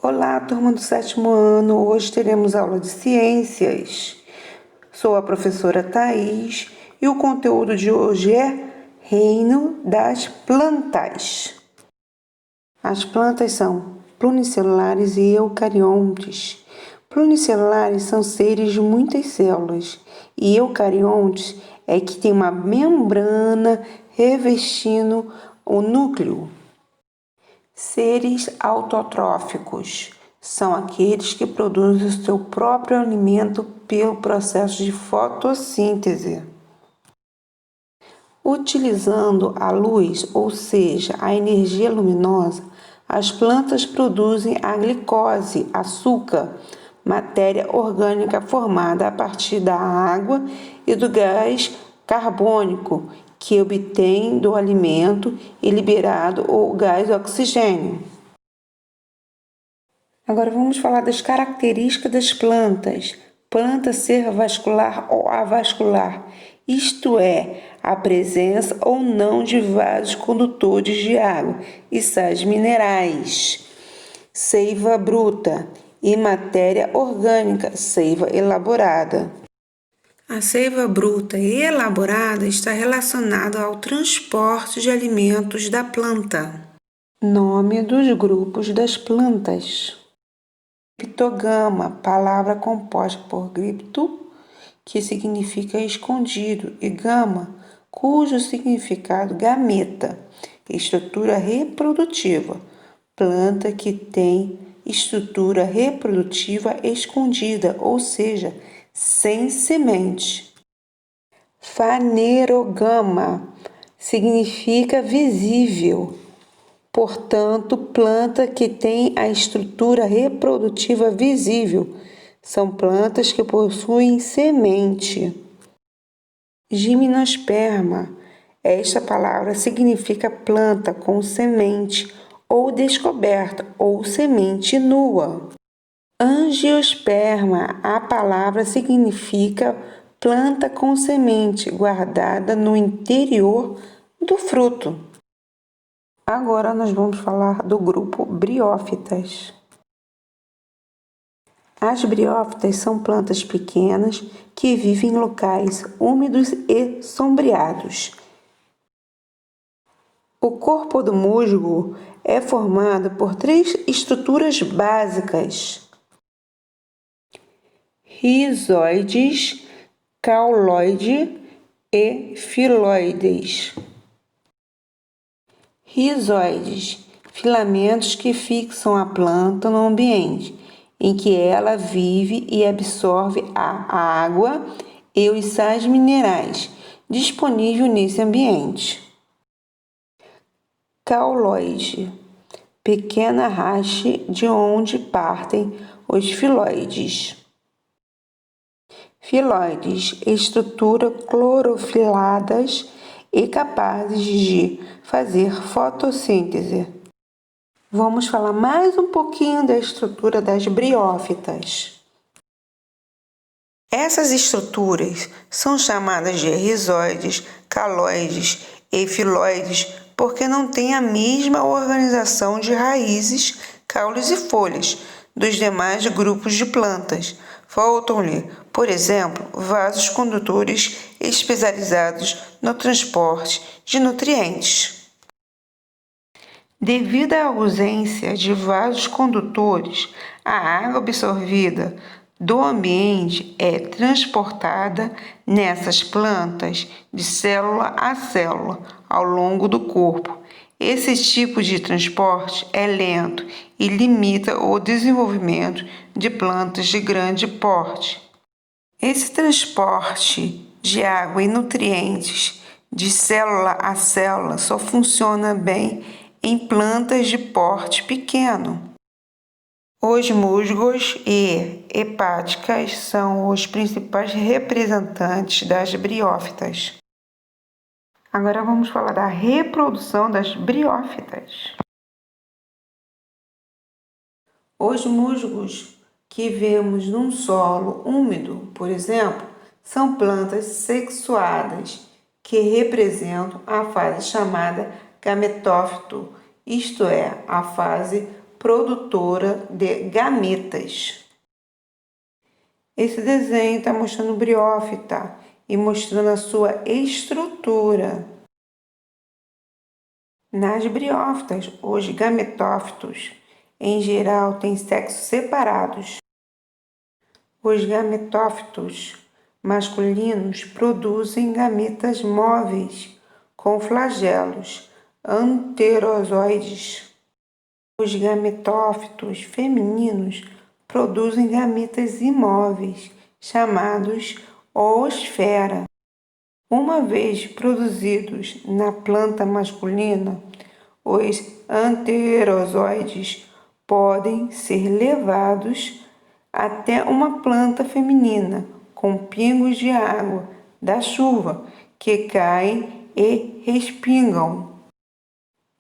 Olá, turma do 7º ano. Hoje teremos aula de ciências. Sou a professora Thaís e o conteúdo de hoje é Reino das Plantas. As plantas são plunicelulares e eucariontes. Plunicelulares são seres de muitas células e eucariontes é que tem uma membrana revestindo o núcleo. Seres autotróficos são aqueles que produzem o seu próprio alimento pelo processo de fotossíntese. Utilizando a luz, ou seja, a energia luminosa, as plantas produzem a glicose, açúcar, matéria orgânica formada a partir da água e do gás carbônico, que obtém do alimento e liberado o gás oxigênio. Agora vamos falar das características das plantas. Planta ser vascular ou avascular, isto é, a presença ou não de vasos condutores de água e sais minerais. Seiva bruta e matéria orgânica, seiva elaborada. A seiva bruta e elaborada está relacionada ao transporte de alimentos da planta. Nome dos grupos das plantas. Criptogama, palavra composta por cripto, que significa escondido, e gama, cujo significado gameta, estrutura reprodutiva, planta que tem estrutura reprodutiva escondida, ou seja, sem semente. Fanerogama significa visível, portanto, planta que tem a estrutura reprodutiva visível. São plantas que possuem semente. Gimnosperma. Esta palavra significa planta com semente ou descoberta ou semente nua. Angiosperma, a palavra significa planta com semente guardada no interior do fruto. Agora nós vamos falar do grupo briófitas. As briófitas são plantas pequenas que vivem em locais úmidos e sombreados. O corpo do musgo é formado por 3 estruturas básicas: rizoides, cauloide e filoides. Rizoides, filamentos que fixam a planta no ambiente em que ela vive e absorve a água e os sais minerais disponíveis nesse ambiente. Cauloide, pequena haste de onde partem os filoides. Filoides, estrutura clorofiladas e capazes de fazer fotossíntese. Vamos falar mais um pouquinho da estrutura das briófitas. Essas estruturas são chamadas de rizoides, cauloides e filoides porque não têm a mesma organização de raízes, caules e folhas dos demais grupos de plantas. Faltam-lhe, por exemplo, vasos condutores especializados no transporte de nutrientes. Devido à ausência de vasos condutores, a água absorvida do ambiente é transportada nessas plantas de célula a célula ao longo do corpo. Esse tipo de transporte é lento e limita o desenvolvimento de plantas de grande porte. Esse transporte de água e nutrientes de célula a célula só funciona bem em plantas de porte pequeno. Os musgos e hepáticas são os principais representantes das briófitas. Agora vamos falar da reprodução das briófitas. Os musgos que vemos num solo úmido, por exemplo, são plantas sexuadas que representam a fase chamada gametófito, isto é, a fase produtora de gametas. Esse desenho está mostrando o briófita e mostrando a sua estrutura. Nas briófitas, os gametófitos, em geral, têm sexos separados. Os gametófitos masculinos produzem gametas móveis com flagelos anterozoides. Os gametófitos femininos produzem gametas imóveis, chamados oosfera. Uma vez produzidos na planta masculina, os anterozoides podem ser levados até uma planta feminina com pingos de água da chuva que caem e respingam.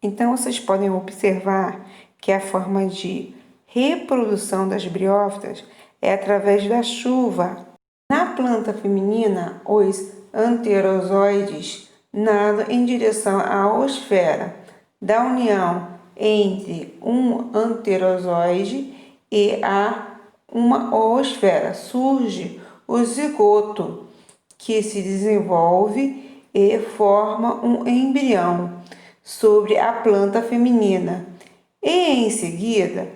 Então vocês podem observar que a forma de reprodução das briófitas é através da chuva. Na planta feminina, os anterozoides nadam em direção à oosfera. Da união entre um anterozoide e uma oosfera surge o zigoto, que se desenvolve e forma um embrião sobre a planta feminina. E em seguida,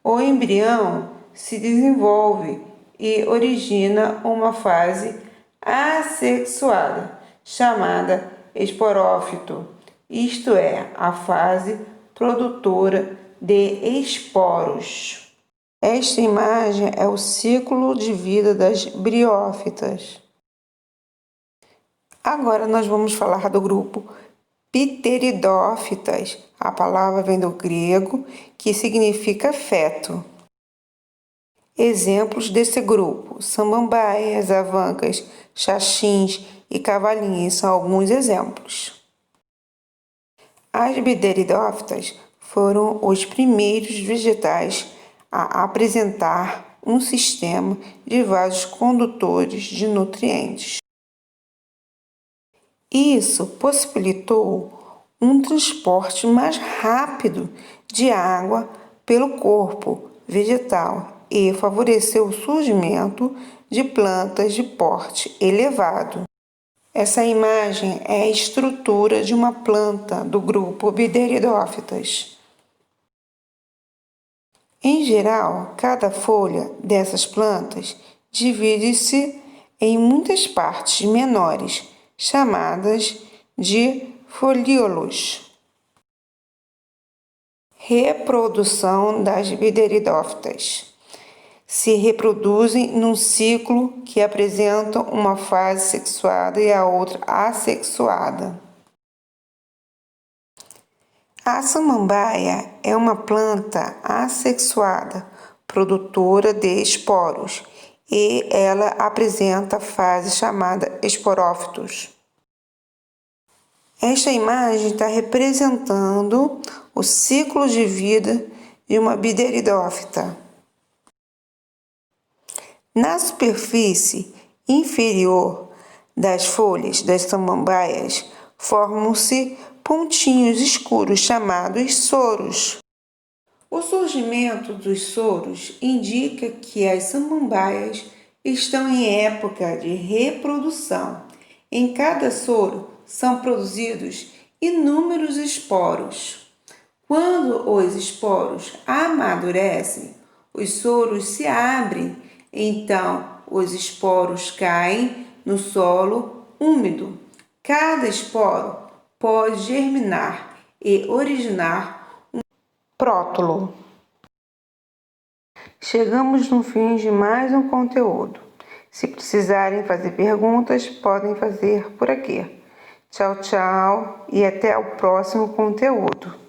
o embrião se desenvolve e origina uma fase assexuada, chamada esporófito, isto é, a fase produtora de esporos. Esta imagem é o ciclo de vida das briófitas. Agora nós vamos falar do grupo Pteridófitas. A palavra vem do grego, que significa feto. Exemplos desse grupo: samambaias, avancas, xaxins e cavalinhas são alguns exemplos. As pteridófitas foram os primeiros vegetais a apresentar um sistema de vasos condutores de nutrientes. Isso possibilitou um transporte mais rápido de água pelo corpo vegetal e favoreceu o surgimento de plantas de porte elevado. Essa imagem é a estrutura de uma planta do grupo Pteridófitas. Em geral, cada folha dessas plantas divide-se em muitas partes menores, chamadas de folíolos. Reprodução das pteridófitas. Se reproduzem num ciclo que apresenta uma fase sexuada e a outra assexuada. A samambaia é uma planta assexuada, produtora de esporos, e ela apresenta a fase chamada esporófitos. Esta imagem está representando o ciclo de vida de uma pteridófita. Na superfície inferior das folhas das samambaias formam-se pontinhos escuros chamados soros. O surgimento dos soros indica que as samambaias estão em época de reprodução. Em cada soro são produzidos inúmeros esporos. Quando os esporos amadurecem, os soros se abrem, então os esporos caem no solo úmido. Cada esporo pode germinar e originar um prótolo. Chegamos no fim de mais um conteúdo. Se precisarem fazer perguntas, podem fazer por aqui. Tchau, tchau e até o próximo conteúdo.